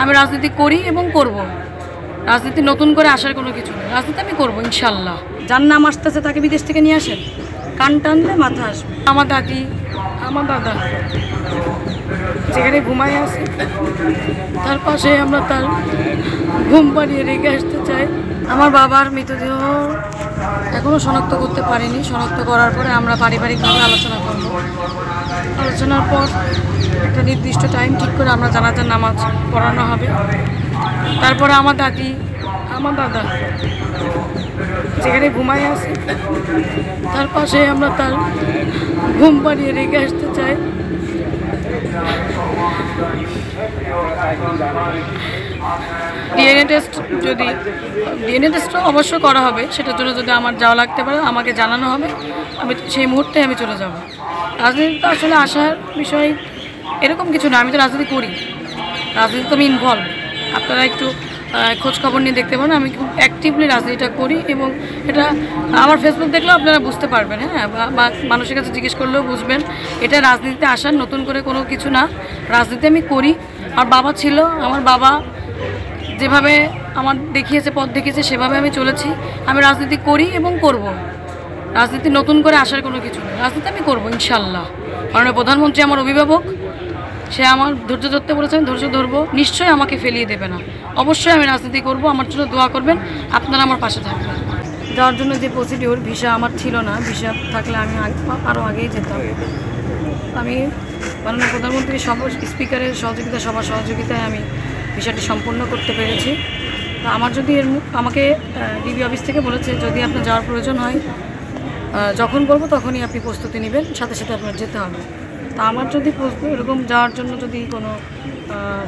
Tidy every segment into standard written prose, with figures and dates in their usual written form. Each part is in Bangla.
আমি রাজনীতি করি এবং করব। রাজনীতি নতুন করে আসার কোনো কিছু নেই। রাজনীতি আমি করবো ইনশাল্লাহ। যার নাম আসতেছে তাকে বিদেশ থেকে নিয়ে আসেন, কান টানলে মাথা আসবে। আমার দাদি, আমার দাদা যেখানে ঘুমায় আছে তার পাশে আমরা তার ঘুম পাড়িয়ে রেখে আসতে চাই। আমার বাবার মৃতদেহ এখনও শনাক্ত করতে পারিনি। শনাক্ত করার পরে আমরা পারিবারিকভাবে আলোচনা করব। আলোচনার পর একটা নির্দিষ্ট টাইম ঠিক করে আমরা জানাজার নামাজ পড়ানো হবে। তারপরে আমার দাদি, আমার দাদা যেখানে ঘুমায় আছে তার পাশে আমরা তার ঘুম পাড়িয়ে রেখে আসতে চাই। ডিএনএ টেস্ট অবশ্য করা হবে। সেটার জন্য যদি আমার যাওয়া লাগতে পারে আমাকে জানানো হবে, আমি সেই মুহূর্তে আমি চলে যাব। রাজনীতি তো আসলে আসার বিষয় এরকম কিছু না। আমি তো রাজনীতি করি, রাজনীতি তো আমি ইনভলভ। আপনারা একটু খোঁজ খবর নিয়ে দেখতে পারেন। আমি খুব অ্যাক্টিভলি রাজনীতিটা করি এবং এটা আমার ফেসবুক দেখলেও আপনারা বুঝতে পারবেন। হ্যাঁ, বা মানুষের কাছে জিজ্ঞেস করলেও বুঝবেন। এটা রাজনীতিতে আসার নতুন করে কোনো কিছু না। রাজনীতি আমি করি। আমার বাবা ছিল, আমার বাবা যেভাবে আমার দেখিয়েছে, পথ দেখিয়েছে, সেভাবে আমি চলেছি। আমি রাজনীতি করি এবং করব। রাজনীতি নতুন করে আসার কোনো কিছু নেই। রাজনীতি আমি করবো ইনশাল্লাহ। মাননীয় প্রধানমন্ত্রী আমার অভিভাবক, সে আমার ধৈর্য ধরতে বলেছেন, ধৈর্য ধরবো। নিশ্চয়ই আমাকে ফেলিয়ে দেবে না। অবশ্যই আমি রাজনীতি করব। আমার জন্য দোয়া করবেন, আপনারা আমার পাশে থাকবেন। যাওয়ার জন্য যে প্রসিডিওর, ভিসা আমার ছিল না। ভিসা থাকলে আমি আরও আগেই যেতাম। আমি মাননীয় প্রধানমন্ত্রীর স্পিকারের সহযোগিতা, সবার সহযোগিতায় আমি ভিসাটি সম্পূর্ণ করতে পেরেছি। তো আমার যদি আমাকে ডিবি অফিস থেকে বলেছে যদি আপনার যাওয়ার প্রয়োজন হয়, যখন বলবো তখনই আপনি প্রস্তুতি নেবেন, সাথে সাথে আপনার যেতে হবে। তা আমার যদি এরকম যাওয়ার জন্য যদি কোনো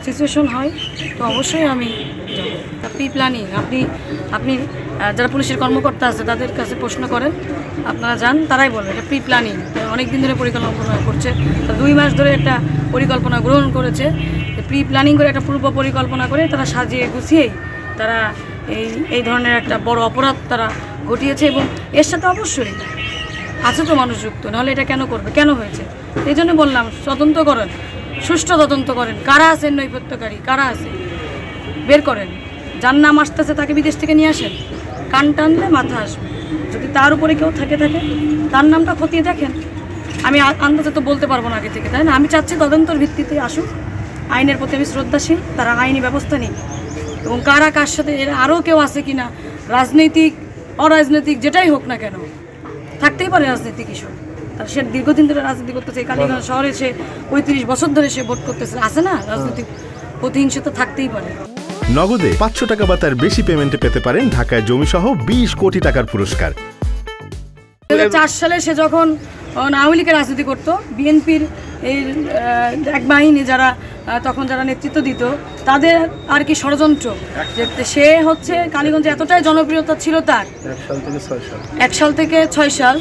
সিচুয়েশন হয় তো অবশ্যই আমি যাব। প্রি প্ল্যানিং আপনি যারা পুলিশের কর্মকর্তা আছে তাদের কাছে প্রশ্ন করেন, আপনারা যান, তারাই বলবে এটা প্রি প্ল্যানিং। অনেক দিন ধরে পরিকল্পনা করছে, 2 মাস ধরে একটা পরিকল্পনা গ্রহণ করেছে। প্রি প্ল্যানিং করে একটা পূর্ব পরিকল্পনা করে তারা সাজিয়ে গুছিয়েই তারা এই ধরনের একটা বড় অপরাধ তারা ঘটিয়েছে। এবং এর সাথে অবশ্যই আছে তো মানুষ যুক্ত, নাহলে এটা কেন করবে, কেন হয়েছে? এই জন্য বললাম তদন্ত করেন, সুষ্ঠু তদন্ত করেন। কারা আছেন নৈপত্যকারী, কারা আছে বের করেন। যার নাম আসতেছে তাকে বিদেশ থেকে নিয়ে আসেন, কান টানলে মাথা আসবে। যদি তার উপরে কেউ থাকে তার নামটা খতিয়ে দেখেন। আমি আন্দাজে তো বলতে পারবো না আগে থেকে, তাই না? আমি চাচ্ছি তদন্তর ভিত্তিতে আসুক। আইনের প্রতি আমি শ্রদ্ধাশীল, তারা আইনি ব্যবস্থা নিক। এবং কারা কার সাথে এর আরও কেউ আছে কি না, রাজনৈতিক অরাজনৈতিক যেটাই হোক না কেন, থাকতেই পারে রাজনৈতিক ইস্যু। তার সে দীর্ঘদিন ধরে রাজনীতি করতেছে, কালীগঞ্জ শহরে সে 35 বছর ধরে সে ভোট করতেছে, আছে না? রাজনৈতিক প্রতিহিংসা থাকতেই পারে। নগদে 500 টাকা বা তার বেশি পেমেন্টে পেতে পারেন ঢাকায় জমিসহ 20 কোটি টাকার পুরস্কার। 2004 সালে সে যখন আওয়ামী লীগের রাজনীতি করতো, বিএনপির এই এক বাহিনী যারা নেতৃত্ব দিত তাদের আর কি ষড়যন্ত্র, যে সে হচ্ছে কালীগঞ্জে এতটাই জনপ্রিয়তা ছিল তার 1 সাল থেকে 6 সাল,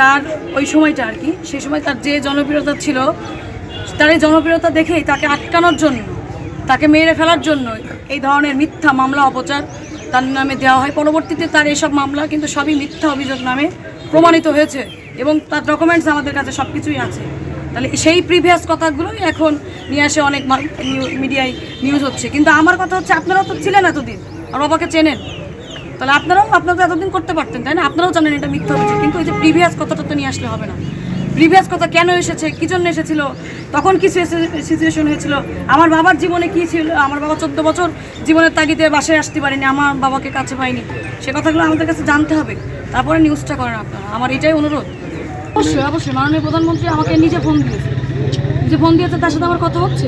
তার ওই সময়টা আর কি, সেই সময় তার যে জনপ্রিয়তা ছিল, তার এই জনপ্রিয়তা দেখেই তাকে আটকানোর জন্য, তাকে মেরে ফেলার জন্য এই ধরনের মিথ্যা মামলা অপচার তার নামে দেওয়া হয়। পরবর্তীতে তার এইসব মামলা কিন্তু সবই মিথ্যা অভিযোগ নামে প্রমাণিত হয়েছে এবং তার ডকুমেন্টস আমাদের কাছে সব কিছুই আছে। তাহলে সেই প্রিভিয়াস কথাগুলোই এখন নিয়ে আসে অনেক মিডিয়ায় নিউজ হচ্ছে। কিন্তু আমার কথা হচ্ছে, আপনারাও তো ছিলেন এতদিন, আর বাবাকে চেনেন, তাহলে আপনারা তো এতদিন করতে পারতেন, তাই না? আপনারাও জানেন এটা মিথ্যা অভিযোগ। কিন্তু ওই যে প্রিভিয়াস কথাটা তো নিয়ে আসলে হবে না। প্রিভিয়াস কথা কেন এসেছে, কী জন্য এসেছিল, তখন কী সিচুয়েশন হয়েছিল, আমার বাবার জীবনে কী ছিল, আমার বাবা 14 বছর জীবনের তাগিদে বাসায় আসতে পারিনি, আমার বাবাকে কাছে পাইনি, সে কথাগুলো আমাদের কাছে জানতে হবে, তারপরে নিউজটা করেন আপনারা। আমার এটাই অনুরোধ। অবশ্যই মাননীয় প্রধানমন্ত্রী আমাকে নিজে ফোন দিয়েছে, তার সাথে আমার কথা হচ্ছে।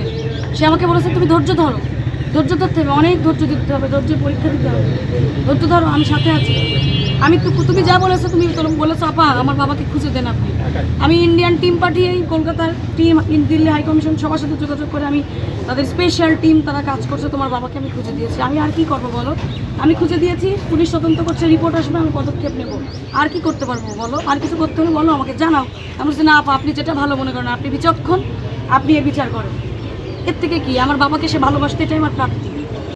সে আমাকে বলেছে তুমি ধৈর্য ধরো, ধৈর্য ধরতে হবে, অনেক ধৈর্য দিতে হবে, ধৈর্যের পরীক্ষা দিতে হবে, ধৈর্য ধরো, আমি সাথে আছি। তুমি যা বলেছো, তুমি বলেছো আপা আমার বাবাকে খুঁজে দেন আপনি। আমি ইন্ডিয়ান টিম পাঠিয়ে, কলকাতার টিম, দিল্লি হাইকমিশন সবার সাথে যোগাযোগ করে আমি তাদের স্পেশাল টিম তারা কাজ করছে, তোমার বাবাকে আমি খুঁজে দিয়েছি। আমি আর কি করবো বলো? আমি খুঁজে দিয়েছি, পুলিশ তদন্ত করছে, রিপোর্ট আসবে, আমি পদক্ষেপ নেব। আর কি করতে পারবো বলো? আর কিছু করতে হলে বলো, আমাকে জানাও। আমি বলছি না আপা, আপনি যেটা ভালো মনে করেন, আপনি বিচক্ষণ, আপনি এ বিচার করেন। এর থেকে কি, আমার বাবাকে সে ভালোবাসতে, এটাই আমার প্রাপ্তি।